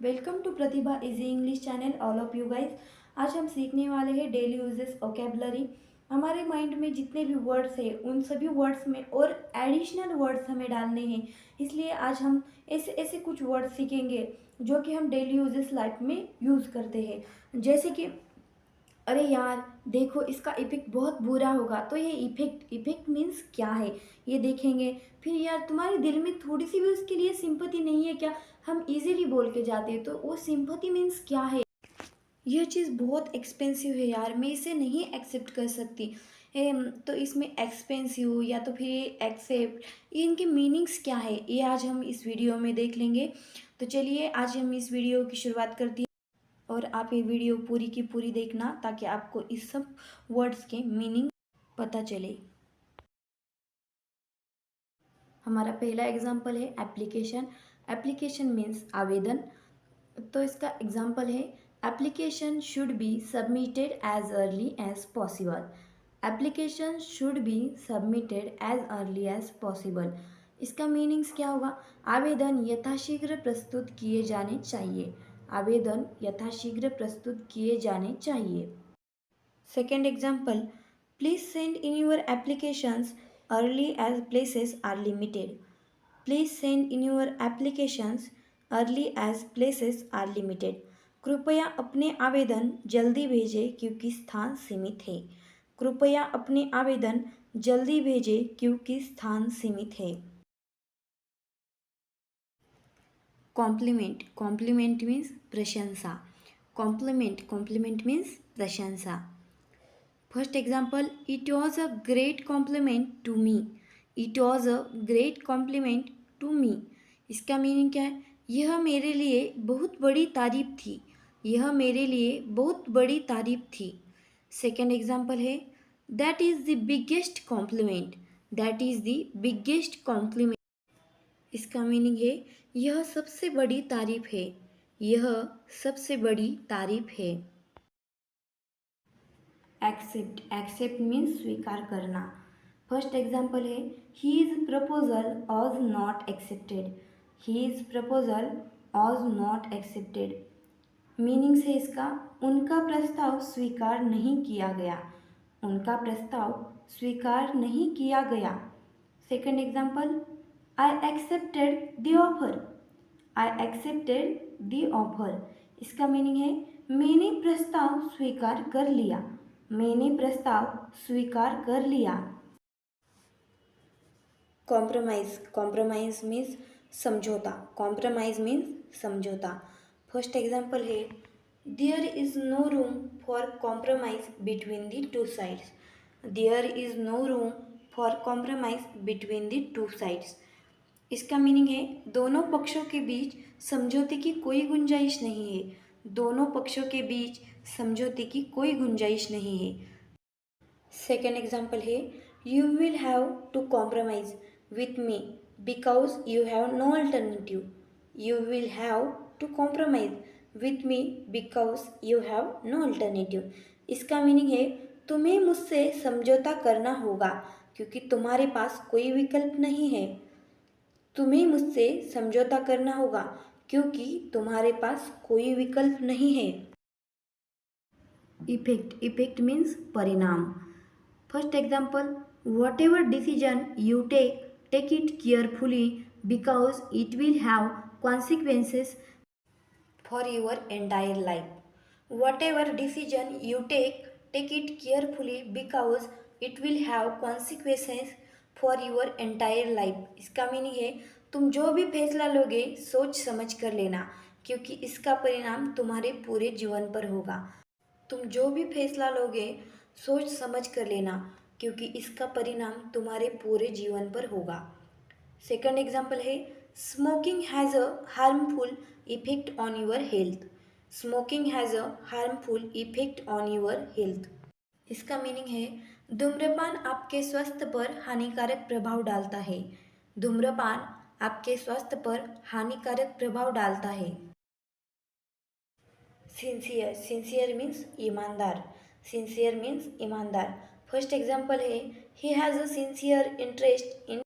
Welcome to Pratibha easy English channel all of you guys. आज हम सीखने वाले हैं डेली यूजेस वोकेबलरी। हमारे माइंड में जितने भी वर्ड्स हैं उन सभी वर्ड्स में और एडिशनल वर्ड्स हमें डालने हैं। इसलिए आज हम ऐसे ऐसे कुछ वर्ड्स सीखेंगे जो कि हम डेली यूजेस लाइफ में यूज़ करते हैं। जैसे कि अरे यार देखो इसका इफेक्ट बहुत बुरा होगा, तो ये इफेक्ट इफेक्ट मीन्स क्या है ये देखेंगे। फिर यार तुम्हारे दिल में थोड़ी सी भी उसके लिए सिंपैथी नहीं है क्या, हम इजीली बोल के जाते हैं, तो वो सिंपैथी मीन्स क्या है। यह चीज़ बहुत एक्सपेंसिव है यार, मैं इसे नहीं एक्सेप्ट कर सकती। तो इसमें एक्सपेंसिव या तो फिर एक्सेप्ट, ये इनके मीनिंग्स क्या है ये आज हम इस वीडियो में देख लेंगे। तो चलिए आज हम इस वीडियो की शुरुआत करती हैं और आप ये वीडियो पूरी की पूरी देखना ताकि आपको इस सब वर्ड्स के मीनिंग पता चले। हमारा पहला एग्जाम्पल है एप्लीकेशन। एप्लीकेशन मीन्स आवेदन। तो इसका एग्जाम्पल है application should be submitted as early as possible. Application should be submitted as early as possible. इसका मीनिंग्स क्या होगा, आवेदन यथाशीघ्र प्रस्तुत किए जाने चाहिए। आवेदन यथाशीघ्र प्रस्तुत किए जाने चाहिए। Second example, please send in your applications early as places are limited. Please send in your applications early as places are limited. कृपया अपने आवेदन जल्दी भेजें क्योंकि स्थान सीमित है। कृपया अपने आवेदन जल्दी भेजें क्योंकि स्थान सीमित है। कॉम्प्लीमेंट। कॉम्प्लीमेंट मीन्स प्रशंसा। कॉम्प्लीमेंट मीन्स प्रशंसा। First example, it was a great compliment to me. It was a great compliment to me. इसका मीनिंग क्या है, यह मेरे लिए बहुत बड़ी तारीफ थी। यह मेरे लिए बहुत बड़ी तारीफ थी। सेकेंड एग्जाम्पल है, that is the biggest complement. That is the biggest complement. इसका मीनिंग है यह सबसे बड़ी तारीफ है। यह सबसे बड़ी तारीफ है। एक्सेप्ट। एक्सेप्ट मीन्स स्वीकार करना। फर्स्ट एग्जाम्पल है, his proposal was not accepted. His proposal was not accepted. Meanings है इसका, उनका प्रस्ताव स्वीकार नहीं किया गया। उनका प्रस्ताव स्वीकार नहीं किया गया। Second example, I accepted the offer. I accepted the offer. इसका मीनिंग है मैंने प्रस्ताव स्वीकार कर लिया। मैंने प्रस्ताव स्वीकार कर लिया। कॉम्प्रोमाइज। कॉम्प्रोमाइज मीन्स समझौता। कॉम्प्रोमाइज मीन्स समझौता। फर्स्ट एग्जाम्पल है, there is no room for compromise between the two sides. There is no room for compromise between the two sides. इसका मीनिंग है दोनों पक्षों के बीच समझौते की कोई गुंजाइश नहीं है। दोनों पक्षों के बीच समझौते की कोई गुंजाइश नहीं है। सेकेंड एग्जाम्पल है, you will have to compromise with me because you have no alternative. You will have to compromise with me because you have no alternative. इसका मीनिंग है तुम्हें मुझसे समझौता करना होगा क्योंकि तुम्हारे पास कोई विकल्प नहीं है। तुम्हें मुझसे समझौता करना होगा क्योंकि तुम्हारे पास कोई विकल्प नहीं है। इफेक्ट। इफेक्ट मीन्स परिणाम। First example, whatever decision you take it carefully because it will have consequences for your entire life. Whatever decision you take it carefully because it will have consequences for your entire life. इसका meaning है तुम जो भी फैसला लोगे सोच समझ कर लेना क्योंकि इसका परिणाम तुम्हारे पूरे जीवन पर होगा। तुम जो भी फैसला लोगे सोच समझ कर लेना क्योंकि इसका परिणाम तुम्हारे पूरे जीवन पर होगा। सेकंड एग्जाम्पल है, smoking has a harmful effect on your health. Smoking has a harmful effect on your health. इसका मीनिंग है धूम्रपान आपके स्वास्थ्य पर हानिकारक प्रभाव डालता है। धूम्रपान आपके स्वास्थ्य पर हानिकारक प्रभाव डालता है। सिंसियर। सिंसियर मीन्स ईमानदार। सिंसियर मीन्स ईमानदार। फर्स्ट एग्जाम्पल है, he has a sincere interest in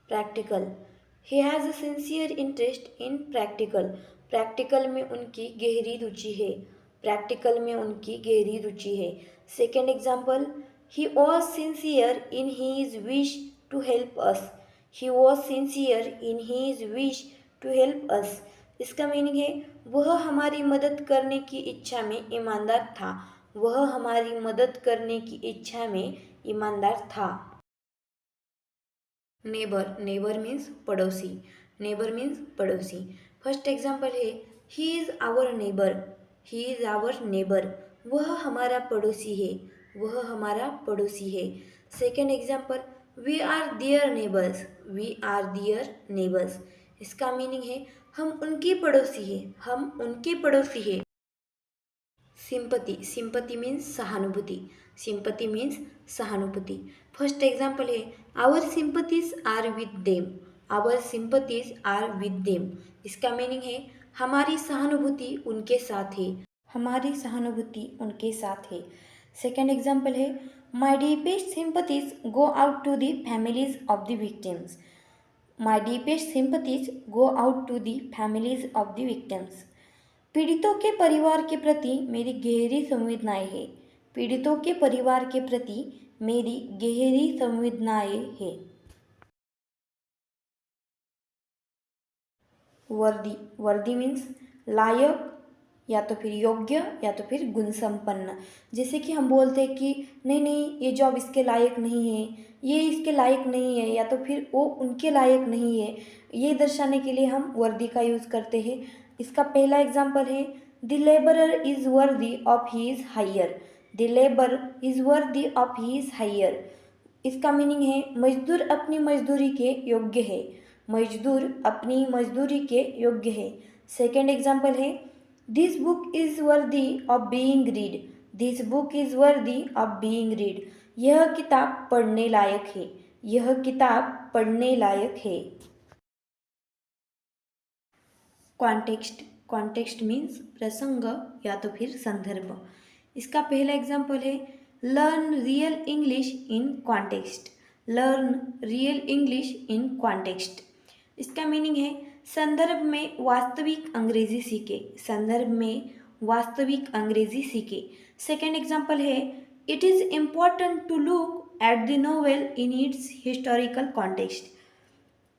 practical. He has a sincere interest in practical. Practical में उनकी गहरी रुचि है। प्रैक्टिकल में उनकी गहरी रुचि है। Second example, he was sincere in his wish to help us. He was sincere in his wish to help us. इसका मीनिंग है वह हमारी मदद करने की इच्छा में ईमानदार था। वह हमारी मदद करने की इच्छा में ईमानदार था। नेबर, नेबर मीन्स पड़ोसी। नेबर मीन्स पड़ोसी। फर्स्ट एग्जाम्पल है he is our neighbour. He is our neighbour. वह हमारा पड़ोसी है। वह हमारा पड़ोसी है। Second example, we are their neighbours. We are their neighbours. इसका मीनिंग है हम उनके पड़ोसी हैं। हम उनके पड़ोसी हैं। सिंपति, सिंपति मीन्स सहानुभूति। सिंपति मीन्स सहानुभूति। फर्स्ट एग्जाम्पल है our sympathies are with them. Our sympathies are with them. इसका मीनिंग है हमारी सहानुभूति उनके साथ है। हमारी सहानुभूति उनके साथ है। सेकेंड एग्जाम्पल है my deepest sympathies go out to the families of the victims. My deepest sympathies go out to the families of the victims. पीड़ितों के परिवार के प्रति मेरी गहरी संवेदनाएं हैं। पीड़ितों के परिवार के प्रति मेरी गहरी संवेदनाएं हैं। वर्दी, वर्दी मीन्स लायक या तो फिर योग्य या तो फिर गुण संपन्न। जैसे कि हम बोलते हैं कि नहीं नहीं ये जॉब इसके लायक नहीं है, ये इसके लायक नहीं है, या तो फिर वो उनके लायक नहीं है, ये दर्शाने के लिए हम वर्दी का यूज़ करते हैं। इसका पहला एग्जाम्पल है the labourer is worthy of his hire. The labour is worthy of his hire. इसका मीनिंग है मजदूर अपनी मजदूरी के योग्य है। मजदूर अपनी मजदूरी के योग्य है। सेकेंड एग्जाम्पल है this book is worthy of being read. This book is worthy of being read. यह किताब पढ़ने लायक है। यह किताब पढ़ने लायक है। कॉन्टेक्स्ट, कॉन्टेक्स्ट मीन्स प्रसंग या तो फिर संदर्भ। इसका पहला एग्जाम्पल है learn real English in context. Learn real English in context. इसका मीनिंग है संदर्भ में वास्तविक अंग्रेजी सीखे। संदर्भ में वास्तविक अंग्रेजी सीखे। सेकेंड एग्जाम्पल है it is important to look at the novel in its historical context.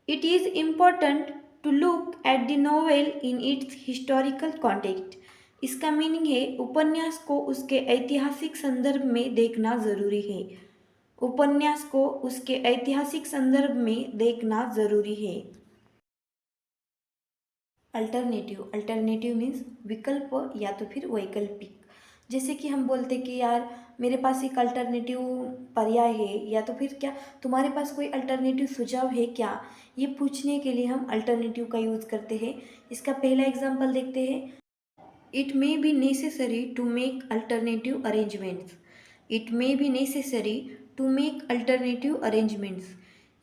It is important to look at the novel in its historical context. इसका मीनिंग है उपन्यास को उसके ऐतिहासिक संदर्भ में देखना ज़रूरी है। उपन्यास को उसके ऐतिहासिक संदर्भ में देखना ज़रूरी है। अल्टरनेटिव, अल्टरनेटिव मीन्स विकल्प या तो फिर वैकल्पिक। जैसे कि हम बोलते कि यार मेरे पास एक अल्टरनेटिव पर्याय है, या तो फिर क्या तुम्हारे पास कोई अल्टरनेटिव सुझाव है क्या, ये पूछने के लिए हम अल्टरनेटिव का यूज़ करते हैं। इसका पहला एग्जाम्पल देखते हैं it may be necessary to make alternative arrangements. It may be necessary to make alternative arrangements.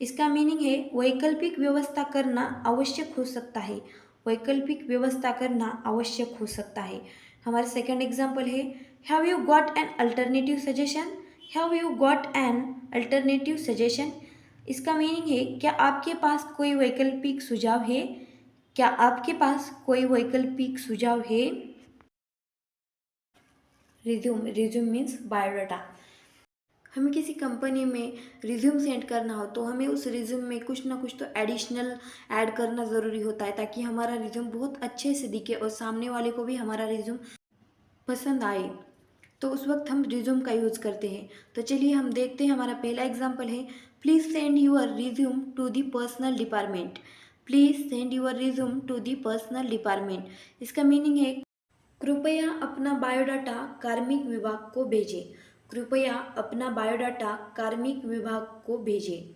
इसका मीनिंग है वैकल्पिक व्यवस्था करना आवश्यक हो सकता है। वैकल्पिक व्यवस्था करना आवश्यक हो सकता है। हमारा सेकंड एग्जाम्पल है have you got an alternative suggestion. Have you got an alternative suggestion. इसका मीनिंग है क्या आपके पास कोई वैकल्पिक सुझाव है। क्या आपके पास कोई वैकल्पिक सुझाव है। Resume, resume means biodata. हमें किसी कंपनी में रिज्यूम सेंड करना हो तो हमें उस रिज्यूम में कुछ ना कुछ तो एडिशनल ऐड करना ज़रूरी होता है, ताकि हमारा रिज्यूम बहुत अच्छे से दिखे और सामने वाले को भी हमारा रिज्यूम पसंद आए। तो उस वक्त हम रिज्यूम का यूज़ करते हैं। तो चलिए हम देखते हैं। हमारा पहला एग्जाम्पल है please send your resume to the personnel department. Please send your resume to the personnel department. इसका मीनिंग है कृपया अपना बायोडाटा कार्मिक विभाग को भेजें। कृपया अपना बायोडाटा कार्मिक विभाग को भेजें।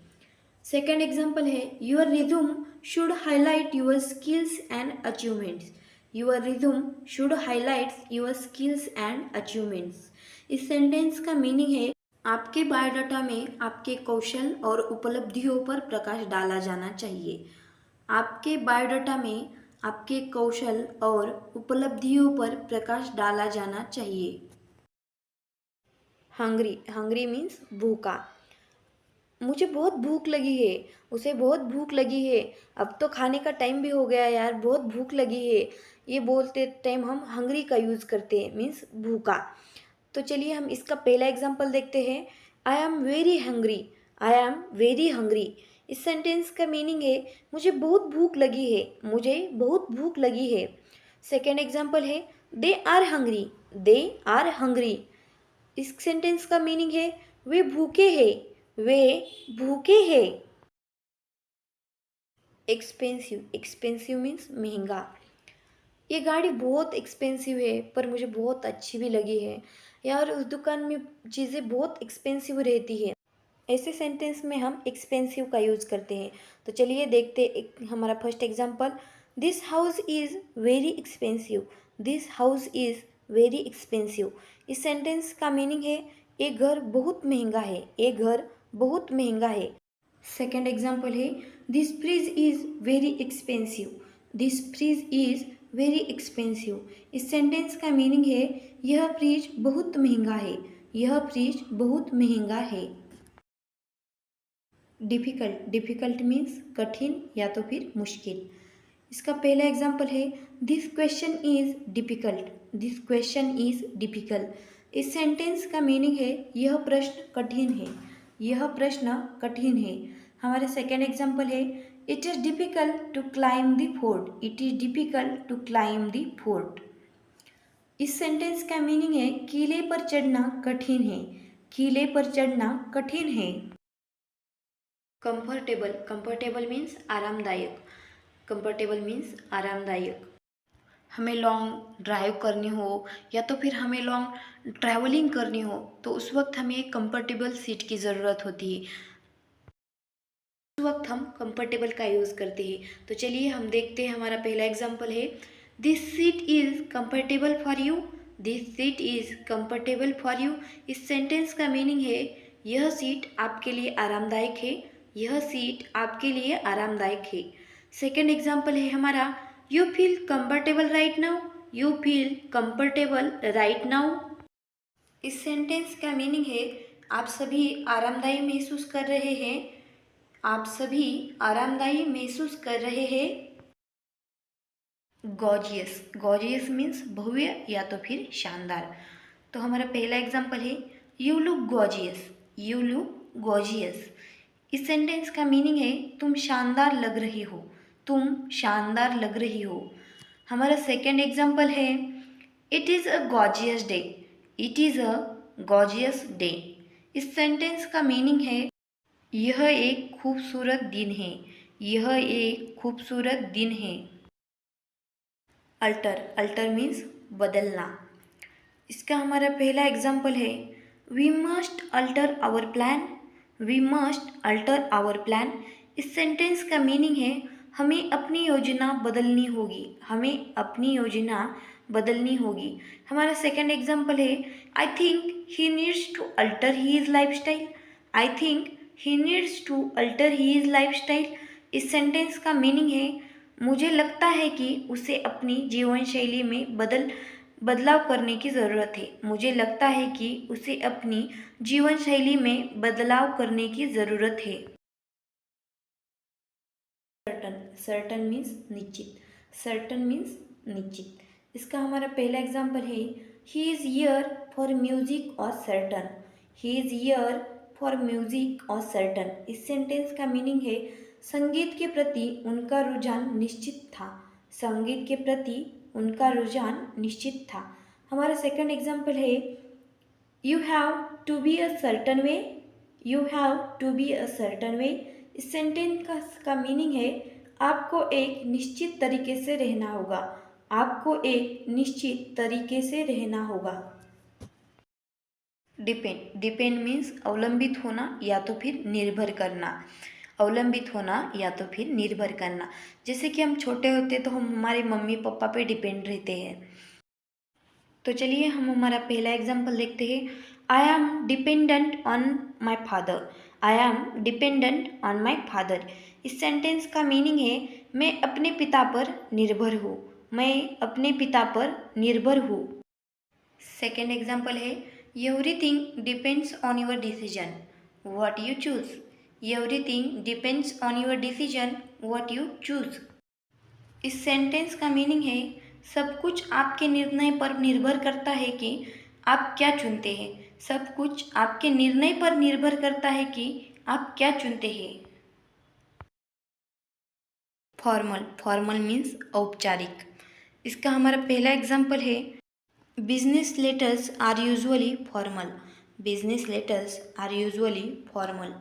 सेकेंड एग्जाम्पल है your resume should highlight your skills and achievements. Your resume should highlight your skills and achievements. इस सेंटेंस का मीनिंग है आपके बायोडाटा में आपके कौशल और उपलब्धियों पर प्रकाश डाला जाना चाहिए। आपके बायोडाटा में आपके कौशल और उपलब्धियों पर प्रकाश डाला जाना चाहिए। हंग्री, हंग्री मीन्स भूखा। मुझे बहुत भूख लगी है। उसे बहुत भूख लगी है। अब तो खाने का टाइम भी हो गया यार, बहुत भूख लगी है। ये बोलते टाइम हम हंग्री का यूज़ करते हैं, मीन्स भूखा। तो चलिए हम इसका पहला एग्जाम्पल देखते हैं। I am very hungry. I am very hungry. इस सेंटेंस का मीनिंग है मुझे बहुत भूख लगी है। मुझे बहुत भूख लगी है। सेकेंड एग्जाम्पल है they are hungry. They are hungry. इस सेंटेंस का मीनिंग है वे भूखे हैं। वे भूखे हैं। एक्सपेंसिव। एक्सपेंसिव मीन्स महंगा। ये गाड़ी बहुत एक्सपेंसिव है पर मुझे बहुत अच्छी भी लगी है। यार उस दुकान में चीज़ें बहुत एक्सपेंसिव रहती है। ऐसे सेंटेंस में हम एक्सपेंसिव का यूज़ करते हैं। तो चलिए देखते एक हमारा first example. This house is very expensive. This house is very expensive. इस सेंटेंस का मीनिंग है ये घर बहुत महंगा है। ये घर बहुत महंगा है। सेकेंड एग्जाम्पल है this fridge is very expensive. This fridge is very expensive. इस सेंटेंस का मीनिंग है यह फ्रिज बहुत महंगा है। यह फ्रिज बहुत महंगा है। डिफ़िकल्ट। डिफ़िकल्ट मीन्स कठिन या तो फिर मुश्किल। इसका पहला एग्जाम्पल है this question is difficult. This question is difficult. इस सेंटेंस का मीनिंग है यह प्रश्न कठिन है। यह प्रश्न कठिन है। हमारा सेकेंड एग्जाम्पल है it is difficult to climb the fort. It is difficult to climb the fort. इस सेंटेंस का मीनिंग है किले पर चढ़ना कठिन है। किले पर चढ़ना कठिन है। कंफर्टेबल। कंफर्टेबल मीन्स आरामदायक। कंफर्टेबल मीन्स आरामदायक। हमें लॉन्ग ड्राइव करनी हो या तो फिर हमें लॉन्ग ट्रैवलिंग करनी हो तो उस वक्त हमें कंफर्टेबल सीट की ज़रूरत होती है। उस वक्त हम कंफर्टेबल का यूज़ करते हैं। तो चलिए हम देखते हैं हमारा पहला एग्जाम्पल है this seat is comfortable for you. This seat is comfortable for you. इस सेंटेंस का मीनिंग है यह सीट आपके लिए आरामदायक है। यह सीट आपके लिए आरामदायक है। सेकेंड एग्जाम्पल है हमारा you feel comfortable right now. You feel comfortable right now. इस सेंटेंस का मीनिंग है आप सभी आरामदायी महसूस कर रहे हैं। आप सभी आरामदायी महसूस कर रहे हैं। गॉर्जियस। गॉर्जियस मीन्स भव्य या तो फिर शानदार। तो हमारा पहला एग्जाम्पल है you look gorgeous. You look gorgeous. इस सेंटेंस का मीनिंग है तुम शानदार लग रही हो। तुम शानदार लग रही हो। हमारा सेकेंड एग्जाम्पल है it is a gorgeous day. It is a gorgeous day. इस सेंटेंस का मीनिंग है यह एक खूबसूरत दिन है। यह एक खूबसूरत दिन है। अल्टर। अल्टर मीन्स बदलना। इसका हमारा पहला एग्जाम्पल है we must alter our plan. We must alter our plan. इस सेंटेंस का मीनिंग है हमें अपनी योजना बदलनी होगी। हमें अपनी योजना बदलनी होगी। हमारा सेकेंड एग्जाम्पल है I think he needs to alter his lifestyle. I think he needs to alter his lifestyle. इस सेंटेंस का मीनिंग है मुझे लगता है कि उसे अपनी जीवन शैली में बदलाव करने की ज़रूरत है। मुझे लगता है कि उसे अपनी जीवन शैली में बदलाव करने की ज़रूरत है। सर्टन। सर्टन मीन्स निश्चित। सर्टन मीन्स निश्चित। इसका हमारा पहला एग्जाम्पल है he is ear for music और certain. He is ear for music और सर्टन। इस सेंटेंस का मीनिंग है संगीत के प्रति उनका रुझान निश्चित था। संगीत के प्रति उनका रुझान निश्चित था। हमारा सेकंड एग्जाम्पल है you have to be a certain way. You have to be a certain way. इस सेंटेंस का मीनिंग है आपको एक निश्चित तरीके से रहना होगा। आपको एक निश्चित तरीके से रहना होगा। डिपेंड। डिपेंड मीन्स अवलंबित होना या तो फिर निर्भर करना। अवलंबित होना या तो फिर निर्भर करना। जैसे कि हम छोटे होते तो हम हमारे मम्मी पापा पे डिपेंड रहते हैं। तो चलिए हम हमारा पहला एग्जाम्पल देखते हैं I am dependent on my father. I am dependent on my father. इस सेंटेंस का मीनिंग है मैं अपने पिता पर निर्भर हूँ। मैं अपने पिता पर निर्भर हूँ। सेकेंड एग्जाम्पल है everything depends on your decision what you choose. Everything depends on your decision what you choose. इस सेंटेंस का मीनिंग है सब कुछ आपके निर्णय पर निर्भर करता है कि आप क्या चुनते हैं। सब कुछ आपके निर्णय पर निर्भर करता है कि आप क्या चुनते हैं। फॉर्मल, फॉर्मल मीन्स औपचारिक। इसका हमारा पहला एग्जाम्पल है business letters are usually formal. Business letters are usually formal.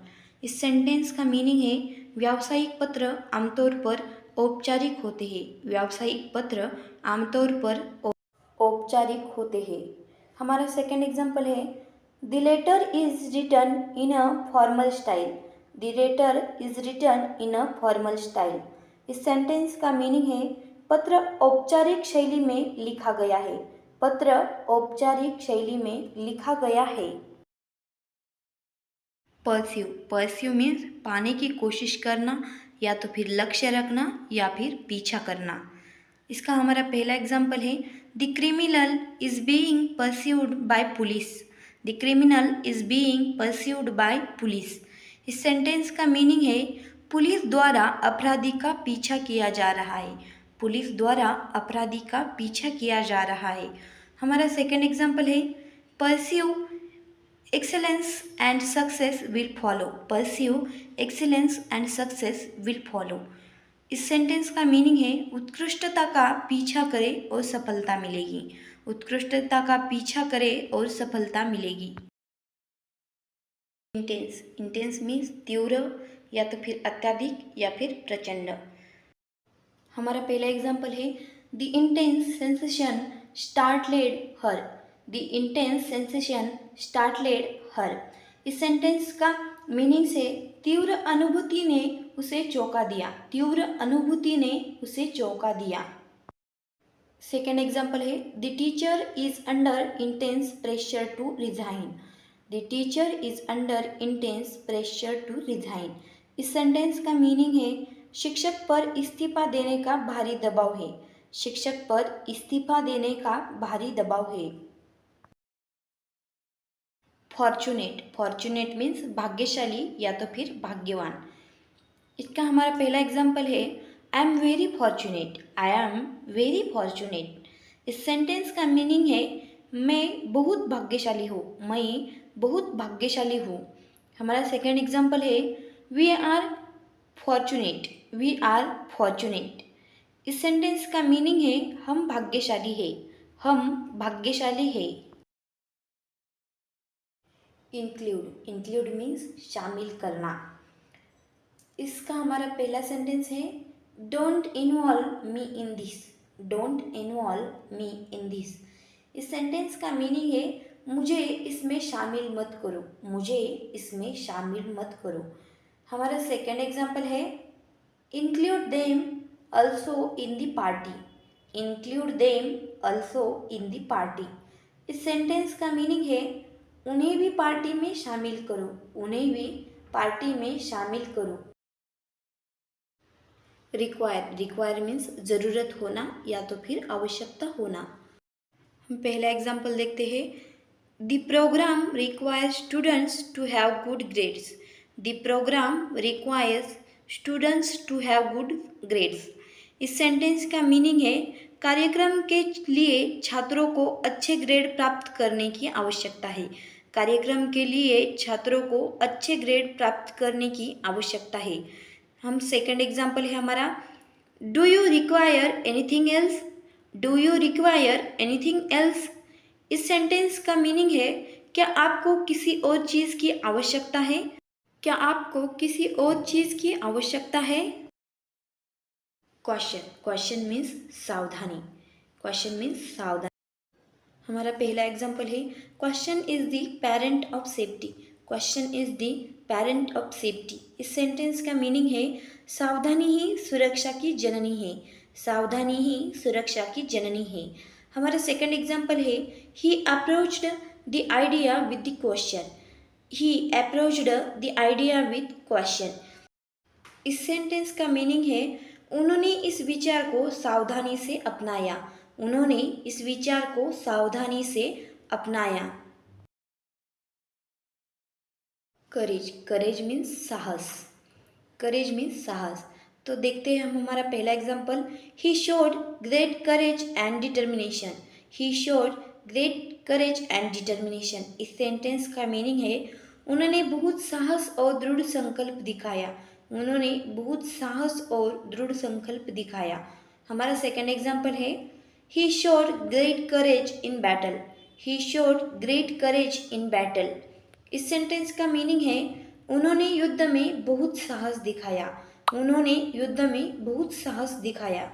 इस सेंटेंस का मीनिंग है व्यावसायिक पत्र आमतौर पर औपचारिक होते हैं। व्यावसायिक पत्र आमतौर पर औपचारिक होते हैं। हमारा सेकंड एग्जाम्पल है the letter is written in a formal style. The letter is written in a formal style. इस सेंटेंस का मीनिंग है पत्र औपचारिक शैली में लिखा गया है। पत्र औपचारिक शैली में लिखा गया है। परस्यू, परस्यू मीन्स पाने की कोशिश करना या तो फिर लक्ष्य रखना या फिर पीछा करना। इसका हमारा पहला एग्जाम्पल है the criminal is being pursued by police. The criminal is being pursued by police. इस सेंटेंस का मीनिंग है पुलिस द्वारा अपराधी का पीछा किया जा रहा है। पुलिस द्वारा अपराधी का पीछा किया जा रहा है। हमारा सेकंड एग्जाम्पल है pursue excellence and success will follow. Pursue excellence and success will follow. इस सेंटेंस का मीनिंग है उत्कृष्टता का पीछा करें और सफलता मिलेगी। उत्कृष्टता का पीछा करें और सफलता मिलेगी। इंटेंस, इंटेंस मीन्स तीव्र या तो फिर अत्यधिक या फिर प्रचंड। हमारा पहला एग्जाम्पल है the intense sensation startled her. The intense sensation startled her. इस सेंटेंस का मीनिंग से तीव्र अनुभूति ने उसे चौंका दिया। तीव्र अनुभूति ने उसे चौंका दिया। सेकेंड एग्जाम्पल है the teacher is under intense pressure to resign. The teacher is under intense pressure to resign. इस सेंटेंस का मीनिंग है शिक्षक पर इस्तीफा देने का भारी दबाव है। शिक्षक पर इस्तीफा देने का भारी दबाव है। फॉर्चुनेट, फॉर्चुनेट मीन्स भाग्यशाली या तो फिर भाग्यवान। इसका हमारा पहला एग्जाम्पल है I am very fortunate. I am very fortunate. इस सेंटेंस का मीनिंग है मैं बहुत भाग्यशाली हूँ। मैं बहुत भाग्यशाली हूँ। हमारा सेकंड एग्जाम्पल है we are fortunate. We are fortunate. इस सेंटेंस का मीनिंग है हम भाग्यशाली है। हम भाग्यशाली है। इंक्लूड, इंक्लूड मीन्स शामिल करना। इसका हमारा पहला सेंटेंस है don't involve me in this. Don't involve me in this. इस सेंटेंस का मीनिंग है मुझे इसमें शामिल मत करो। मुझे इसमें शामिल मत करो। हमारा सेकंड एग्जाम्पल है include them also in the party. Include them also in the party. इस सेंटेंस का मीनिंग है उन्हें भी पार्टी में शामिल करो। उन्हें भी पार्टी में शामिल करो। रिक्वायर, रिक्वायर मीन्स ज़रूरत होना या तो फिर आवश्यकता होना। हम पहला एग्जाम्पल देखते हैं the programme requires students to have good grades. The programme requires students to have good grades. इस सेंटेंस का मीनिंग है कार्यक्रम के लिए छात्रों को अच्छे ग्रेड प्राप्त करने की आवश्यकता है। कार्यक्रम के लिए छात्रों को अच्छे ग्रेड प्राप्त करने की आवश्यकता है। हम सेकंड एग्जाम्पल है हमारा do you require anything else. Do you require anything else. इस सेंटेंस का मीनिंग है क्या आपको किसी और चीज़ की आवश्यकता है। क्या आपको किसी और चीज़ की आवश्यकता है। क्वेश्चन, क्वेश्चन मीन्स सावधानी। क्वेश्चन मीन्स सावधानी। हमारा पहला एग्जाम्पल है question is the parent of safety. Question is the parent of safety. इस सेंटेंस का मीनिंग है सावधानी ही सुरक्षा की जननी है। सावधानी ही सुरक्षा की जननी है। हमारा सेकंड एग्जाम्पल है he approached the idea with the question. He approached the idea with question. इस सेंटेंस का मीनिंग है उन्होंने इस विचार को सावधानी से अपनाया। उन्होंने इस विचार को सावधानी से अपनाया। करेज, करेज मीन्स साहस, करेज मीन्स साहस। तो देखते हैं हम हमारा पहला example, he showed great courage and determination, he showed great courage and determination. इस सेंटेंस का मीनिंग है उन्होंने बहुत साहस और दृढ़ संकल्प दिखाया, उन्होंने बहुत साहस और दृढ़ संकल्प दिखाया। हमारा सेकंड एग्जाम्पल है, he showed great courage in battle, he showed great courage in battle. इस सेंटेंस का मीनिंग है उन्होंने युद्ध में बहुत साहस दिखाया, उन्होंने युद्ध में बहुत साहस दिखाया।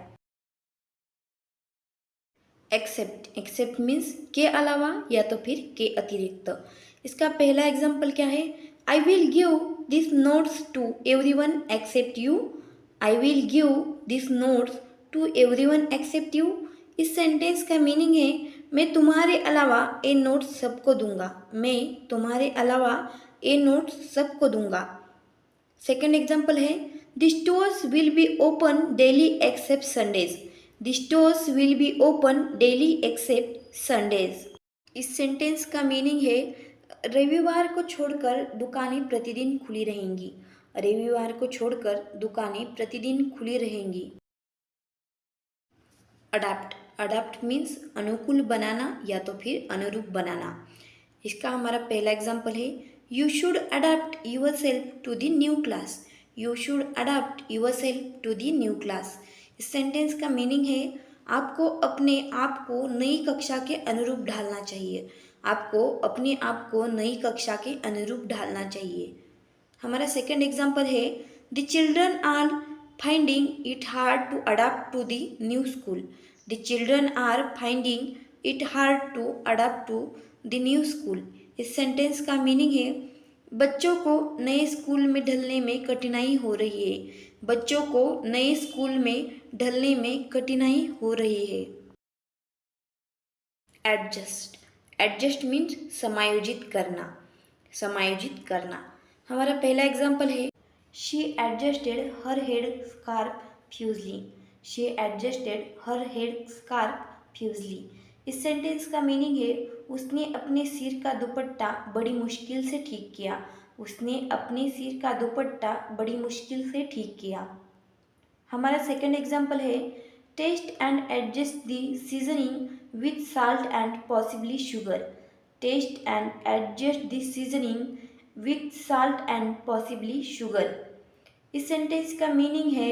एक्सेप्ट, एक्सेप्ट मीन्स के अलावा या तो फिर के अतिरिक्त। इसका पहला एग्जाम्पल क्या है, I will give this notes to everyone except you, I will give this notes to everyone except you. इस सेंटेंस का मीनिंग है मैं तुम्हारे अलावा ये नोट्स सबको दूंगा, मैं तुम्हारे अलावा ये नोट्स सबको दूंगा। सेकेंड एग्जाम्पल है, the stores will be open daily except Sundays, the stores will be open daily except Sundays. इस सेंटेंस का मीनिंग है रविवार को छोड़कर दुकानें प्रतिदिन खुली रहेंगी, रविवार को छोड़कर दुकानें प्रतिदिन खुली रहेंगी। अडाप्ट, अडाप्ट मीन्स अनुकूल बनाना या तो फिर अनुरूप बनाना। इसका हमारा पहला एग्जाम्पल है, you should adapt yourself to the new class, you should adapt yourself to the new class. इस सेंटेंस का मीनिंग है आपको अपने आप को नई कक्षा के अनुरूप ढालना चाहिए, आपको अपने आप को नई कक्षा के अनुरूप ढालना चाहिए। हमारा सेकंड एग्जाम्पल है, the children are finding it hard to adapt to the new school, the children are finding it hard to adapt to the new school. इस सेंटेंस का मीनिंग है बच्चों को नए स्कूल में ढलने में कठिनाई हो रही है, बच्चों को नए स्कूल में ढलने में कठिनाई हो रही है। एडजस्ट, एडजस्ट मीन्स समायोजित करना, समायोजित करना। हमारा पहला एग्जाम्पल है, she adjusted her head scarf fussily, she adjusted her head scarf fussily. इस सेंटेंस का मीनिंग है उसने अपने सिर का दुपट्टा बड़ी मुश्किल से ठीक किया, उसने अपने सिर का दुपट्टा बड़ी मुश्किल से ठीक किया। हमारा सेकंड एग्जाम्पल है, taste and adjust the seasoning with salt and possibly sugar, taste and adjust the seasoning with salt and possibly sugar. इस सेंटेंस का मीनिंग है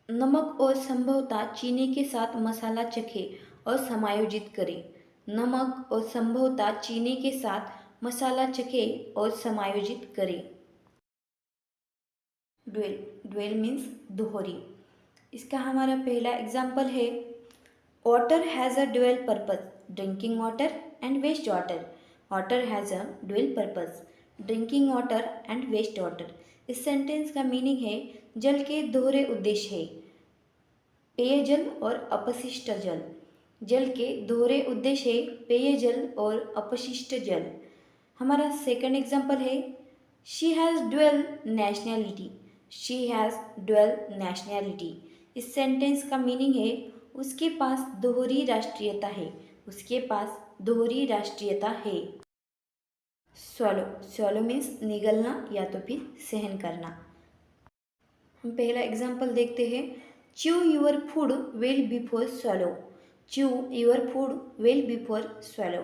नमक और संभवतः चीनी के साथ मसाला चखे और समायोजित करें, नमक और संभवतः चीनी के साथ मसाला चखे और समायोजित करें। ड्वेल, ड्वेल मीन्स दोहरी। इसका हमारा पहला एग्जाम्पल है, water has a dual purpose, drinking water and waste water, water has a dual purpose, drinking water and waste water. इस सेंटेंस का मीनिंग है जल के दोहरे उद्देश्य है, पेयजल और अपशिष्ट जल, जल के दोहरे उद्देश्य है पेयजल और अपशिष्ट जल। हमारा सेकंड एग्जाम्पल है, she has dual nationality, she has dual nationality. इस सेंटेंस का मीनिंग है उसके पास दोहरी राष्ट्रीयता है, उसके पास दोहरी राष्ट्रीयता है। स्वलो, स्वलो मीन्स निगलना या तो फिर सहन करना। हम पहला एग्जाम्पल देखते हैं, chew your food well before swallow, chew your food well before swallow.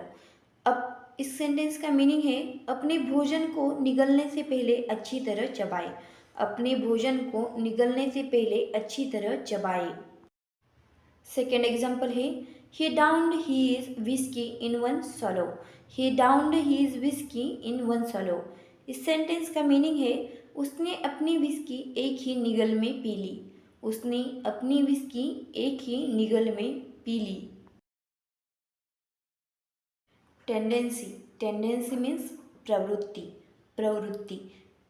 अब इस सेंटेंस का मीनिंग है अपने भोजन को निगलने से पहले अच्छी तरह चबाएं, अपने भोजन को निगलने से पहले अच्छी तरह चबाएं। सेकेंड एग्जाम्पल है, he downed his whisky in one swallow, he downed his whisky in one swallow. इस सेंटेंस का मीनिंग है उसने अपनी विस्की एक ही निगल में पी ली, उसने अपनी विस्की एक ही निगल में पी ली। टेंडेंसी, टेंडेंसी मीन्स प्रवृत्ति, प्रवृत्ति।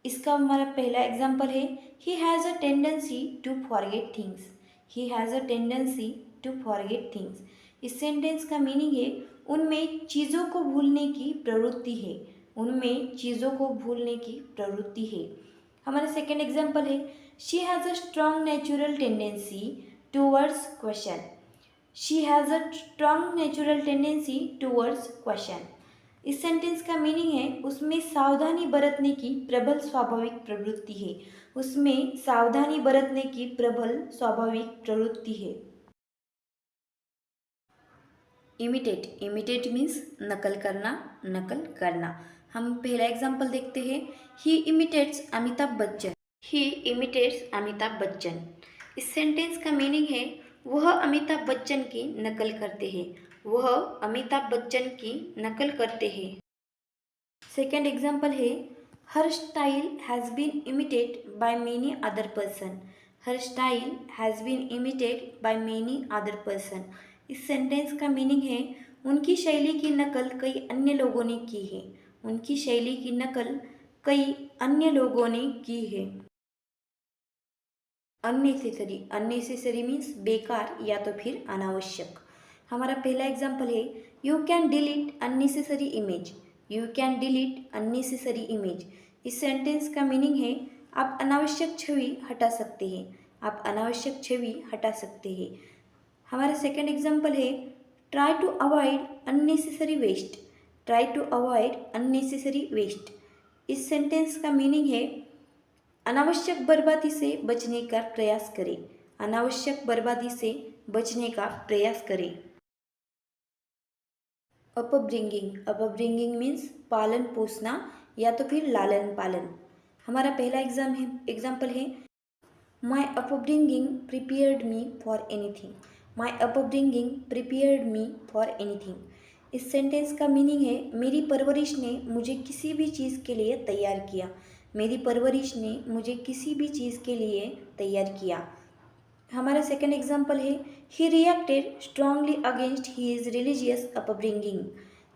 इसका हमारा पहला एग्जाम्पल है, he has a tendency to forget things, he has a tendency to forget things. इस सेंटेंस का मीनिंग है उनमें चीज़ों को भूलने की प्रवृत्ति है, उनमें चीज़ों को भूलने की प्रवृत्ति है। हमारा सेकेंड एग्जाम्पल है, she has a strong natural tendency towards question, she has a strong natural tendency towards question. इस सेंटेंस का मीनिंग है उसमें सावधानी बरतने की प्रबल स्वाभाविक प्रवृत्ति है। उसमें सावधानी बरतने की प्रबल स्वाभाविक प्रवृत्ति है। इमिटेट, इमिटेट मीन्स नकल करना, नकल करना। हम पहला एग्जाम्पल देखते हैं। ही इमिटेट्स अमिताभ बच्चन। ही इमिटेट्स अमिताभ बच्चन। इस सेंटेंस का मीनिंग है वह अमिताभ बच्चन की नकल करते हैं। वह अमिताभ बच्चन की नकल करते हैं। सेकेंड एग्जाम्पल है her style has been imitated by many other person. Her style has been imitated by many other person. इस सेंटेंस का मीनिंग है उनकी शैली की नकल कई अन्य लोगों ने की है। उनकी शैली की नकल कई अन्य लोगों ने की है। अननेसेसरी, अननेसेसरी मीन्स बेकार या तो फिर अनावश्यक। हमारा पहला एग्जाम्पल है you can delete unnecessary image. You can delete unnecessary image. इस सेंटेंस का मीनिंग है आप अनावश्यक छवि हटा सकते हैं। आप अनावश्यक छवि हटा सकते हैं। हमारा सेकेंड एग्जाम्पल है try to avoid unnecessary waste. Try to avoid unnecessary waste. इस सेंटेंस का मीनिंग है अनावश्यक बर्बादी से बचने का प्रयास करें। अनावश्यक बर्बादी से बचने का प्रयास करें। अपब्रिंगिंग, अपब्रिंगिंग मीन्स पालन पोसना या तो फिर लालन पालन। हमारा पहला एग्जाम्पल है माई upbringing prepared me for anything. My upbringing prepared me for anything. इस सेंटेंस का मीनिंग है मेरी परवरिश ने मुझे किसी भी चीज़ के लिए तैयार किया। मेरी परवरिश ने मुझे किसी भी चीज़ के लिए तैयार किया। हमारा सेकेंड एग्जाम्पल है he reacted strongly against his religious upbringing.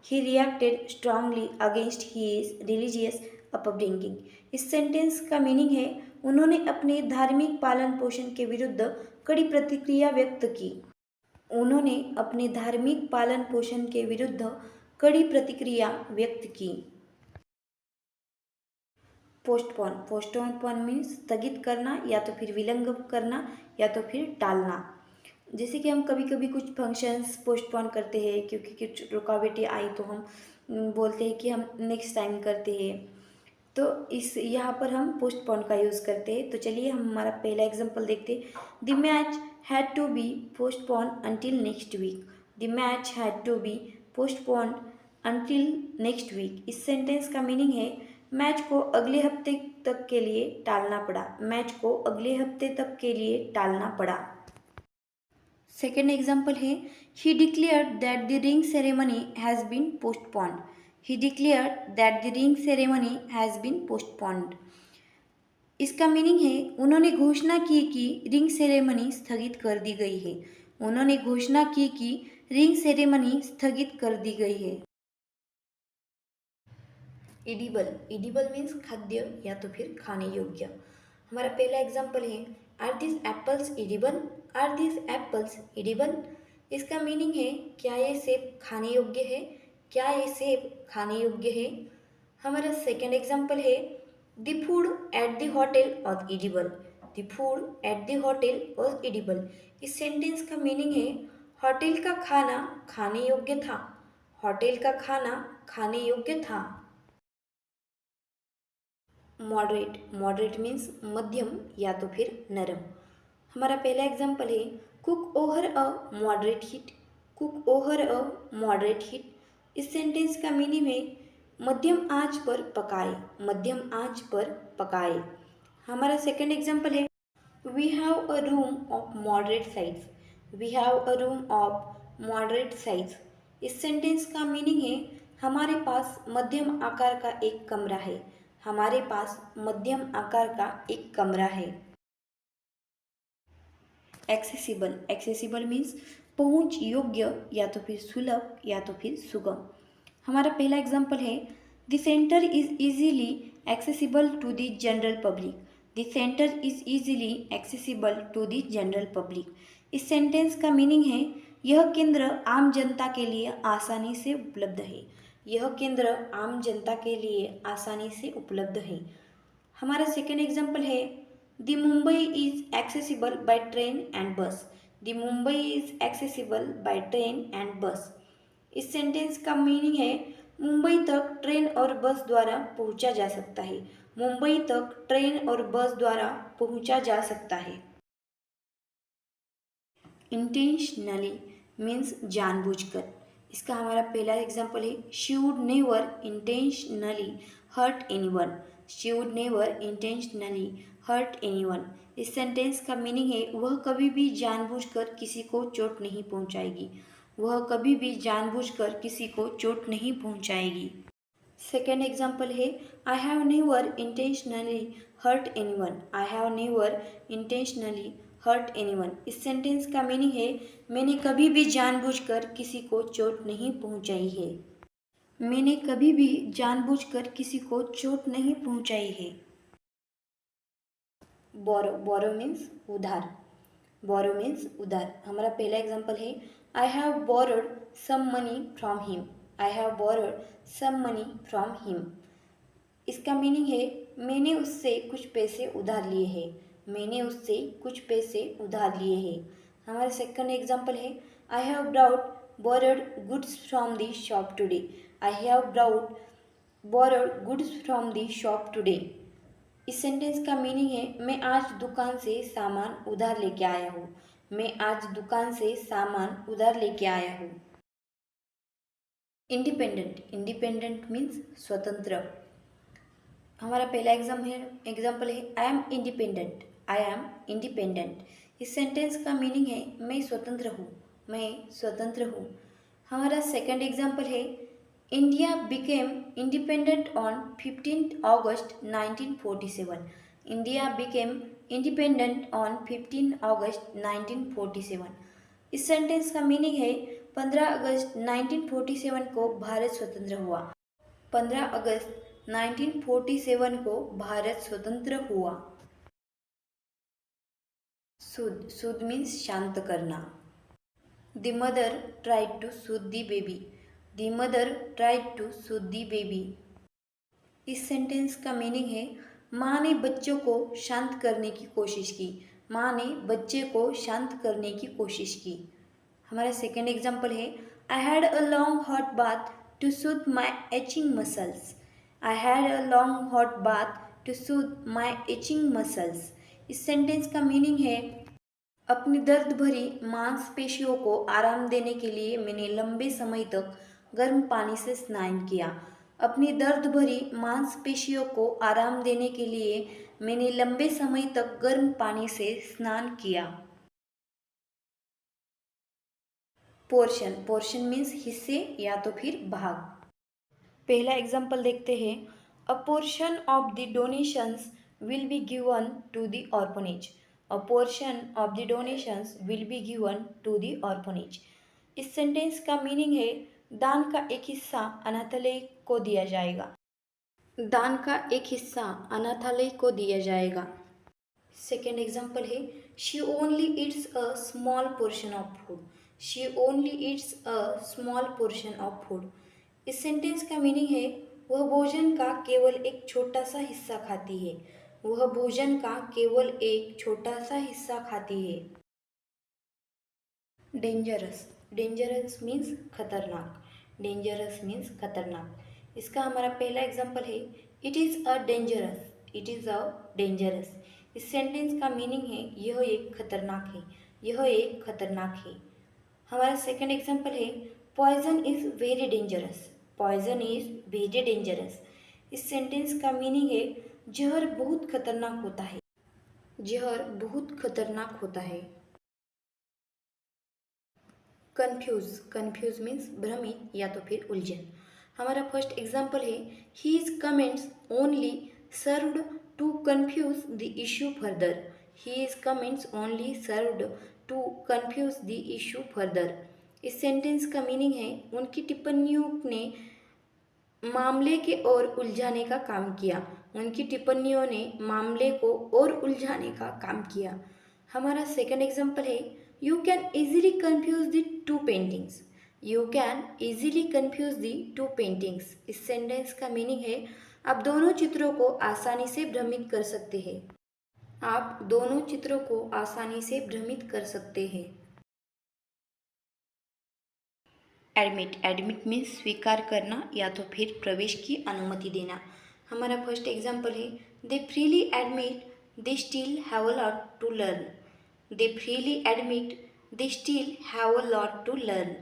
He reacted strongly against his religious upbringing. इस सेंटेंस का मीनिंग है उन्होंने अपने धार्मिक पालन पोषण के विरुद्ध कड़ी प्रतिक्रिया व्यक्त की। उन्होंने अपने धार्मिक पालन पोषण के विरुद्ध कड़ी प्रतिक्रिया व्यक्त की। पोस्टपोन, पोस्टपोन मीन्स स्थगित करना या तो फिर विलंब करना या तो फिर टालना। जैसे कि हम कभी कभी कुछ फंक्शंस पोस्टपोन करते हैं क्योंकि कुछ रुकावटें आई तो हम बोलते हैं कि हम नेक्स्ट टाइम करते हैं। तो इस यहाँ पर हम पोस्टपोन का यूज़ करते हैं। तो चलिए हम हमारा पहला एग्जांपल देखते हैं। The match had to be postpone until next week. The match had to be postpone until next week. इस सेंटेंस का मीनिंग है मैच को अगले हफ्ते तक के लिए टालना पड़ा। मैच को अगले हफ्ते तक के लिए टालना पड़ा। सेकेंड एग्जाम्पल है he declared that the ring ceremony has been postponed. He declared that the ring ceremony has been postponed. इसका मीनिंग है उन्होंने घोषणा की कि रिंग सेरेमनी स्थगित कर दी गई है। उन्होंने घोषणा की कि रिंग सेरेमनी स्थगित कर दी गई है। एडिबल, एडिबल मीन्स खाद्य या तो फिर खाने योग्य। हमारा पहला एग्जाम्पल है are this apples edible. Are this apples edible. इसका मीनिंग है क्या ये सेब खाने योग्य है। क्या ये सेब खाने योग्य है। हमारा सेकेंड एग्जाम्पल है the food at the hotel was edible. The food at the hotel was edible. इस सेंटेंस का मीनिंग है होटल का खाना खाने योग्य था। होटल का खाना खाने योग्य था। मॉडरेट, मॉडरेट मीन्स मध्यम या तो फिर नरम। हमारा पहला एग्जाम्पल है cook over a moderate heat. Cook over a moderate heat. इस सेंटेंस का मीनिंग है मध्यम आंच पर पकाए। मध्यम आंच पर पकाए। हमारा सेकंड एग्जाम्पल है we have a room of moderate size. We have a room of moderate size. इस सेंटेंस का मीनिंग है हमारे पास मध्यम आकार का एक कमरा है। हमारे पास मध्यम आकार का एक कमरा है। एक्सेसिबल, एक्सेसिबल मीन्स पहुंच योग्य या तो फिर सुलभ या तो फिर सुगम। हमारा पहला एग्जाम्पल है the centre is easily accessible to the general public. The centre is easily accessible to the general public. इस सेंटेंस का मीनिंग है यह केंद्र आम जनता के लिए आसानी से उपलब्ध है। यह केंद्र आम जनता के लिए आसानी से उपलब्ध है। हमारा सेकेंड एग्जाम्पल है the Mumbai is accessible by train and bus. The Mumbai is accessible by train and bus. इस सेंटेंस का मीनिंग है मुंबई तक ट्रेन और बस द्वारा पहुंचा जा सकता है। मुंबई तक ट्रेन और बस द्वारा पहुंचा जा सकता है। इंटेंशनली मीन्स जानबूझकर। इसका हमारा पहला एग्जाम्पल है, she would never intentionally hurt anyone. She would never intentionally hurt anyone. इस सेंटेंस का मीनिंग है, वह कभी भी जानबूझकर किसी को चोट नहीं पहुंचाएगी। वह कभी भी जानबूझकर किसी को चोट नहीं पहुंचाएगी। सेकेंड एग्जाम्पल है, I have never intentionally hurt anyone. I have never intentionally hurt anyone. इस सेंटेंस का मीनिंग है, मैंने कभी भी जानबूझकर किसी को चोट नहीं पहुंचाई है। मैंने कभी भी जानबूझकर किसी को चोट नहीं पहुंचाई है। बोरो, बोरो मीन्स उधार। बोरो मीन्स उधार। हमारा पहला एग्जाम्पल है, I have borrowed some money from him. I have borrowed some money from him. इसका मीनिंग है, मैंने उससे कुछ पैसे उधार लिए हैं। मैंने उससे कुछ पैसे उधार लिए हैं। हमारा सेकंड एग्जाम्पल है, I have brought borrowed goods from the shop today. I have brought borrowed goods from the shop today. इस सेंटेंस का मीनिंग है, मैं आज दुकान से सामान उधार लेके आया हूँ। मैं आज दुकान से सामान उधार लेके आया हूँ। इंडिपेंडेंट, इंडिपेंडेंट मीन्स स्वतंत्र। हमारा पहला एग्जाम्पल है, I am independent. I am independent. इस सेंटेंस का मीनिंग है, मैं स्वतंत्र हूँ। मैं स्वतंत्र हूँ। हमारा सेकंड एग्जाम्पल है, India became independent on 15 August 1947। India became independent on 15 अगस्त 1947। इस सेंटेंस का मीनिंग है, 15 अगस्त 1947 को भारत स्वतंत्र हुआ। 15 अगस्त 1947 को भारत स्वतंत्र हुआ। सूद, सूद मीन्स शांत करना। The mother tried to soothe the baby. The mother tried to soothe the baby. इस सेंटेंस का मीनिंग है, माँ ने बच्चों को शांत करने की कोशिश की। माँ ने बच्चे को शांत करने की कोशिश की। हमारा सेकेंड एग्जाम्पल है, I had a long hot bath to soothe my aching muscles. I had a long hot bath to soothe my aching muscles. इस सेंटेंस का मीनिंग है, अपनी दर्द भरी मांसपेशियों को आराम देने के लिए मैंने लंबे समय तक गर्म पानी से स्नान किया। अपनी दर्द भरी मांसपेशियों को आराम देने के लिए मैंने लंबे समय तक गर्म पानी से स्नान किया। पोर्शन, पोर्शन मीन्स हिस्से या तो फिर भाग। पहला एग्जाम्पल देखते हैं, a portion of the donations will be given to the orphanage. A portion of the donations will be given to the orphanage. इस सेंटेंस का मीनिंग है, दान का एक हिस्सा अनाथालय को दिया जाएगा। दान का एक हिस्सा अनाथालय को दिया जाएगा। सेकेंड एग्जाम्पल है, she only Yeats a small portion of food. She only Yeats a small portion of food. इस सेंटेंस का मीनिंग है, वह भोजन का केवल एक छोटा सा हिस्सा खाती है। वह भोजन का केवल एक छोटा सा हिस्सा खाती है। डेंजरस, डेंजरस मीन्स खतरनाक। डेंजरस मीन्स खतरनाक। इसका हमारा पहला एग्जाम्पल है, it is a dangerous. It is a dangerous. इस सेंटेंस का मीनिंग है, यह एक खतरनाक है। यह एक खतरनाक है। हमारा सेकंड एग्जाम्पल है, poison is very dangerous. Poison is very dangerous. इस सेंटेंस का मीनिंग है, जहर बहुत खतरनाक होता है। जहर बहुत खतरनाक होता है। कन्फ्यूज, कन्फ्यूज मीन्स भ्रमित या तो फिर उलझन। हमारा फर्स्ट एग्जाम्पल है, his comments only served to confuse the issue further. His comments only served to confuse the issue further. इस सेंटेंस का मीनिंग है, उनकी टिप्पणियों ने मामले के और उलझाने का काम किया। उनकी टिप्पणियों ने मामले को और उलझाने का काम किया। हमारा सेकंड एग्जाम्पल है, you can easily confuse the two paintings. You can easily confuse the two paintings. इस सेंटेंस का मीनिंग है, आप दोनों चित्रों को आसानी से भ्रमित कर सकते हैं। आप दोनों चित्रों को आसानी से भ्रमित कर सकते हैं। एडमिट मीन्स स्वीकार करना या तो फिर प्रवेश की अनुमति देना। हमारा फर्स्ट एग्जाम्पल है, they freely admit they still have a lot to learn. They freely admit they still have a lot to learn.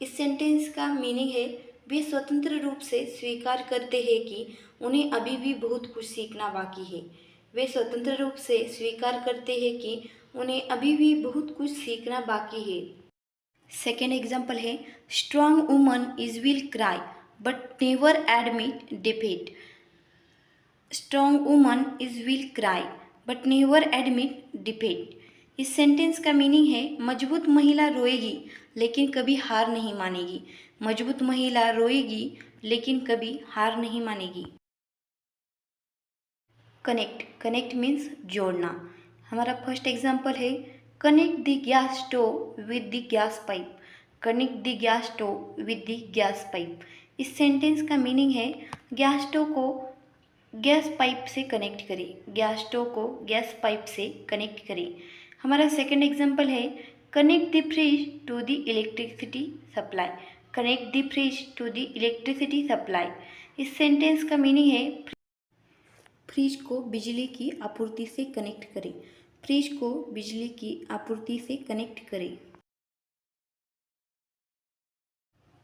इस सेंटेंस का मीनिंग है, वे स्वतंत्र रूप से स्वीकार करते हैं कि उन्हें अभी भी बहुत कुछ सीखना बाकी है। वे स्वतंत्र रूप से स्वीकार करते हैं कि उन्हें अभी भी बहुत कुछ सीखना बाकी है। सेकेंड एग्जाम्पल है, strong woman is will cry but never admit defeat. Strong woman is will cry but never admit defeat. इस सेंटेंस का मीनिंग है, मजबूत महिला रोएगी लेकिन कभी हार नहीं मानेगी। मजबूत महिला रोएगी लेकिन कभी हार नहीं मानेगी। कनेक्ट मीन्स जोड़ना। हमारा फर्स्ट एग्जाम्पल है, connect the gas stove with the gas pipe. Connect the gas stove with the gas pipe. इस सेंटेंस का मीनिंग है, गैस स्टोव को गैस पाइप से कनेक्ट करें। गैस स्टोव को गैस पाइप से कनेक्ट करें। हमारा सेकेंड एग्जाम्पल है, connect the fridge to the electricity supply. Connect the fridge to the electricity supply. इस सेंटेंस का मीनिंग है, फ्रिज को बिजली की आपूर्ति से कनेक्ट करें। फ्रिज को बिजली की आपूर्ति से कनेक्ट करें।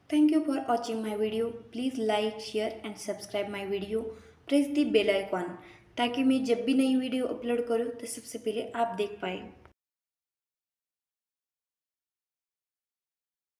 Thank you for watching my video. Please like share and subscribe my video. Press the bell icon ताकि मैं जब भी नई वीडियो अपलोड करूँ तो सबसे पहले आप देख पाए।